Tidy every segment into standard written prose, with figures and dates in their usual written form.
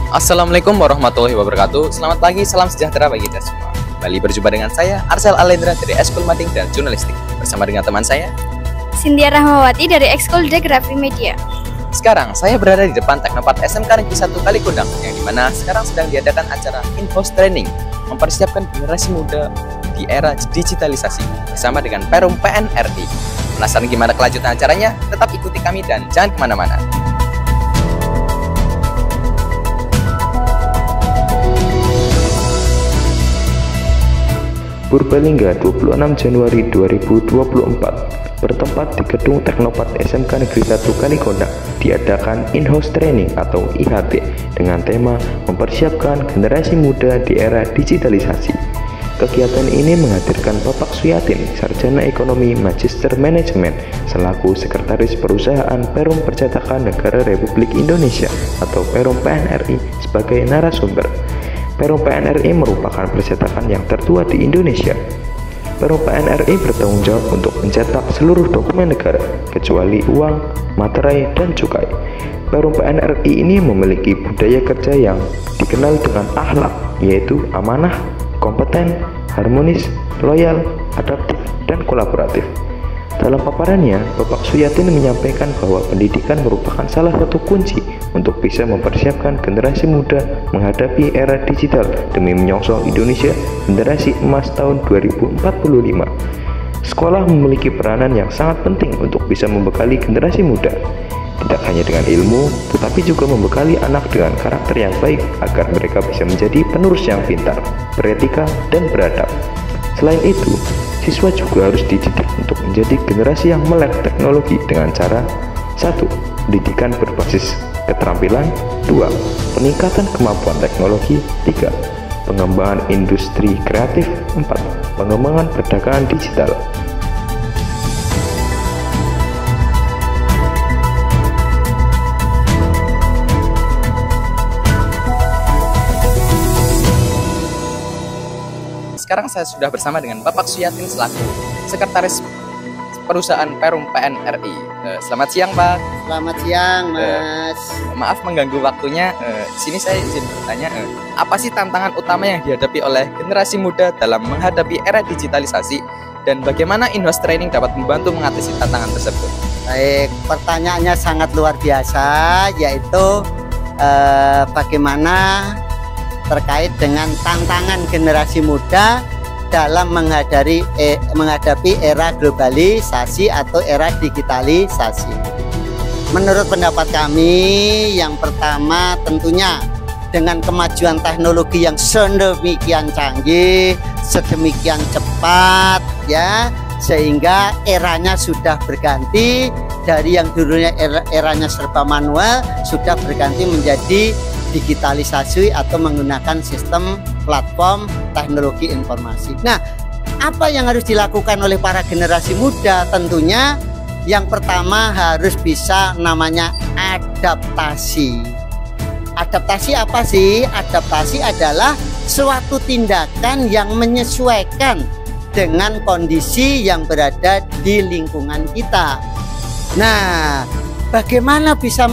Assalamualaikum warahmatullahi wabarakatuh. Selamat pagi, salam sejahtera bagi kita semua. Kembali berjumpa dengan saya, Arsel Alendra dari Ekskul Mading dan Jurnalistik. Bersama dengan teman saya, Cynthia Rahmawati dari Ekskul Geografi Media. Sekarang saya berada di depan Teknopark SMK Negeri 1 Kalikundang, yang dimana sekarang sedang diadakan acara in-house training, mempersiapkan generasi muda di era digitalisasi bersama dengan Perum PNRI. Penasaran gimana kelanjutan acaranya? Tetap ikuti kami dan jangan kemana-mana. Purbalingga 26 Januari 2024 bertempat di gedung Teknopark SMK Negeri 1 Kalikundang diadakan in-house training atau IHT dengan tema mempersiapkan generasi muda di era digitalisasi. Kegiatan ini menghadirkan Bapak Suyatin, Sarjana Ekonomi Magister Manajemen selaku Sekretaris Perusahaan Perum Percetakan Negara Republik Indonesia atau Perum PNRI sebagai narasumber. Perum PNRI merupakan percetakan yang tertua di Indonesia. Perum PNRI bertanggung jawab untuk mencetak seluruh dokumen negara, kecuali uang, materai, dan cukai. Perum PNRI ini memiliki budaya kerja yang dikenal dengan akhlak, yaitu amanah, kompeten, harmonis, loyal, adaptif, dan kolaboratif. Dalam paparannya, Bapak Suyatin menyampaikan bahwa pendidikan merupakan salah satu kunci untuk bisa mempersiapkan generasi muda menghadapi era digital demi menyongsong Indonesia generasi emas tahun 2045. Sekolah memiliki peranan yang sangat penting untuk bisa membekali generasi muda, tidak hanya dengan ilmu, tetapi juga membekali anak dengan karakter yang baik agar mereka bisa menjadi penerus yang pintar, beretika, dan beradab. Selain itu, siswa juga harus dididik untuk menjadi generasi yang melek teknologi dengan cara 1. Pendidikan berbasis keterampilan, 2. Peningkatan kemampuan teknologi, 3. Pengembangan industri kreatif, 4. Pengembangan perdagangan digital. Sekarang saya sudah bersama dengan Bapak Suyatin selaku Sekretaris Perusahaan Perum PNRI. Selamat siang, Pak. Selamat siang, Mas. Maaf mengganggu waktunya. Di sini saya izin bertanya, apa sih tantangan utama yang dihadapi oleh generasi muda dalam menghadapi era digitalisasi dan bagaimana in-house training dapat membantu mengatasi tantangan tersebut? Baik, pertanyaannya sangat luar biasa, yaitu bagaimana terkait dengan tantangan generasi muda dalam menghadapi era globalisasi atau era digitalisasi. Menurut pendapat kami, yang pertama tentunya dengan kemajuan teknologi yang sedemikian canggih, sedemikian cepat, ya, sehingga eranya sudah berganti dari yang dulunya eranya serba manual sudah berganti menjadi digitalisasi atau menggunakan sistem platform teknologi informasi. Nah, apa yang harus dilakukan oleh para generasi muda? Tentunya yang pertama harus bisa namanya adaptasi. Adaptasi apa sih? Adaptasi adalah suatu tindakan yang menyesuaikan dengan kondisi yang berada di lingkungan kita. Nah, bagaimana bisa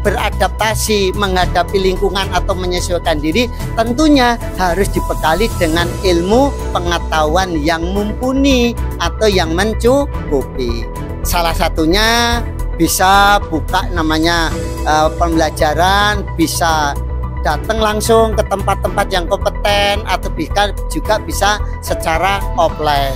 beradaptasi menghadapi lingkungan atau menyesuaikan diri? Tentunya harus dibekali dengan ilmu pengetahuan yang mumpuni atau yang mencukupi. Salah satunya bisa buka namanya pembelajaran, bisa datang langsung ke tempat-tempat yang kompeten, atau juga bisa secara offline,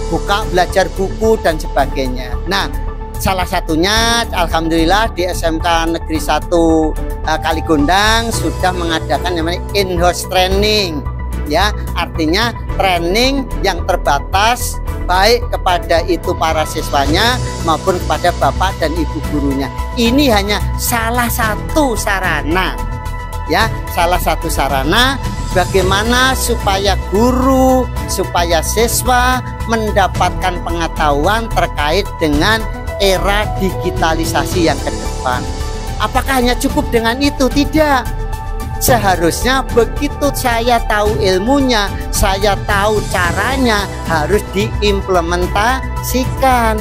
buka belajar buku dan sebagainya. Nah, salah satunya alhamdulillah di SMK Negeri 1 Kalikundang sudah mengadakan namanya in-house training, ya, artinya training yang terbatas baik kepada itu para siswanya maupun kepada bapak dan ibu gurunya. Ini hanya salah satu sarana, ya, salah satu sarana bagaimana supaya guru, supaya siswa mendapatkan pengetahuan terkait dengan era digitalisasi yang ke depan. Apakah hanya cukup dengan itu? Tidak. Seharusnya begitu saya tahu ilmunya, saya tahu caranya, harus diimplementasikan.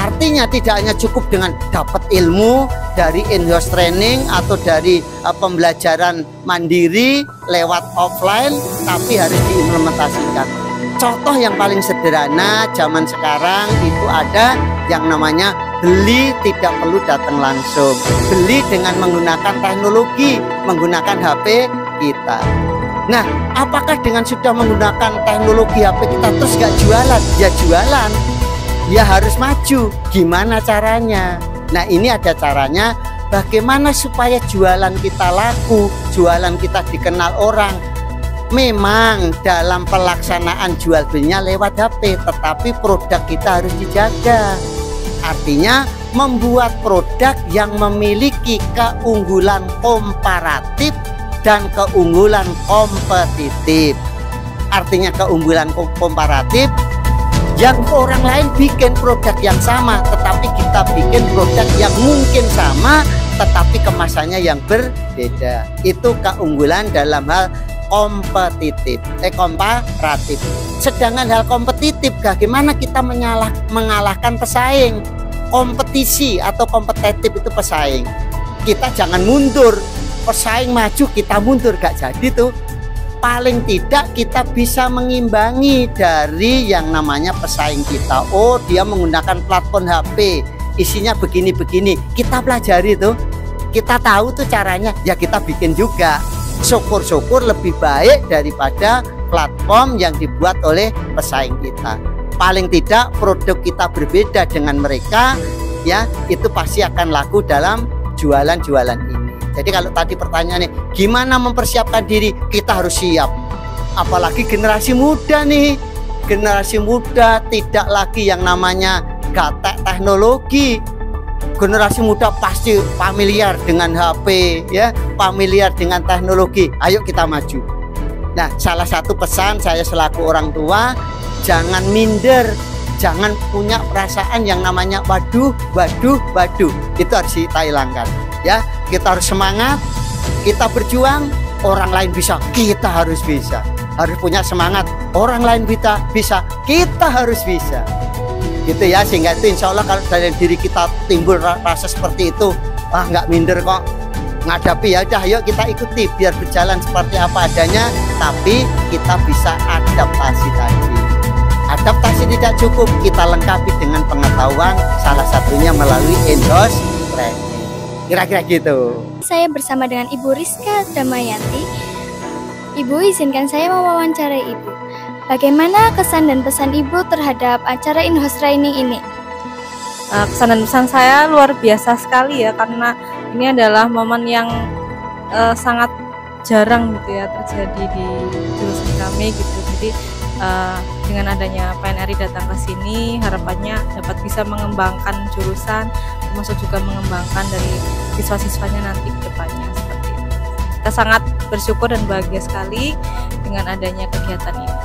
Artinya tidak hanya cukup dengan dapat ilmu dari in-house training atau dari pembelajaran mandiri lewat offline, tapi harus diimplementasikan. Contoh yang paling sederhana zaman sekarang itu ada yang namanya beli tidak perlu datang langsung. Beli dengan menggunakan teknologi, menggunakan HP kita. Nah, apakah dengan sudah menggunakan teknologi HP kita terus gak jualan? Ya jualan. Ya harus maju. Gimana caranya? Nah, ini ada caranya. Bagaimana supaya jualan kita laku, jualan kita dikenal orang. Memang dalam pelaksanaan jual belinya lewat HP, tetapi produk kita harus dijaga. Artinya membuat produk yang memiliki keunggulan komparatif dan keunggulan kompetitif. Artinya keunggulan komparatif, yang orang lain bikin produk yang sama, tetapi kita bikin produk yang mungkin sama, tetapi kemasannya yang berbeda. Itu keunggulan dalam hal komparatif. Sedangkan hal kompetitif, bagaimana kita mengalahkan pesaing. Kompetisi atau kompetitif itu pesaing. Kita jangan mundur, pesaing maju kita mundur, gak jadi tuh. Paling tidak kita bisa mengimbangi dari yang namanya pesaing kita. Oh, dia menggunakan platform HP, isinya begini-begini. Kita pelajari tuh, kita tahu tuh caranya, ya kita bikin juga. Syukur-syukur lebih baik daripada platform yang dibuat oleh pesaing kita. Paling tidak produk kita berbeda dengan mereka, ya itu pasti akan laku dalam jualan-jualan ini. Jadi kalau tadi pertanyaannya gimana mempersiapkan diri, kita harus siap. Apalagi generasi muda nih, generasi muda tidak lagi yang namanya gatek teknologi. Generasi muda pasti familiar dengan HP, ya, familiar dengan teknologi. Ayo kita maju. Nah, salah satu pesan saya selaku orang tua, jangan minder, jangan punya perasaan yang namanya waduh. Itu harus kita hilangkan. Ya, kita harus semangat, kita berjuang. Orang lain bisa, kita harus bisa. Harus punya semangat. Orang lain bisa, kita harus bisa. Gitu ya, sehingga itu insya Allah kalau dari diri kita timbul rasa seperti itu, nggak minder kok, ngadepi, ya udah yuk kita ikuti biar berjalan seperti apa adanya, tapi kita bisa adaptasi tadi. Adaptasi tidak cukup, kita lengkapi dengan pengetahuan, salah satunya melalui in-house training. Kira-kira gitu. Saya bersama dengan Ibu Rizka Damayanti. Ibu, izinkan saya mewawancarai Ibu. Bagaimana kesan dan pesan Ibu terhadap acara in-house training ini? Kesan dan pesan saya luar biasa sekali ya, karena ini adalah momen yang sangat jarang gitu ya terjadi di jurusan kami gitu. Jadi dengan adanya PNRI datang ke sini, harapannya dapat bisa mengembangkan jurusan, termasuk juga mengembangkan dari siswa-siswanya nanti ke depannya seperti itu. Kita sangat bersyukur dan bahagia sekali dengan adanya kegiatan ini.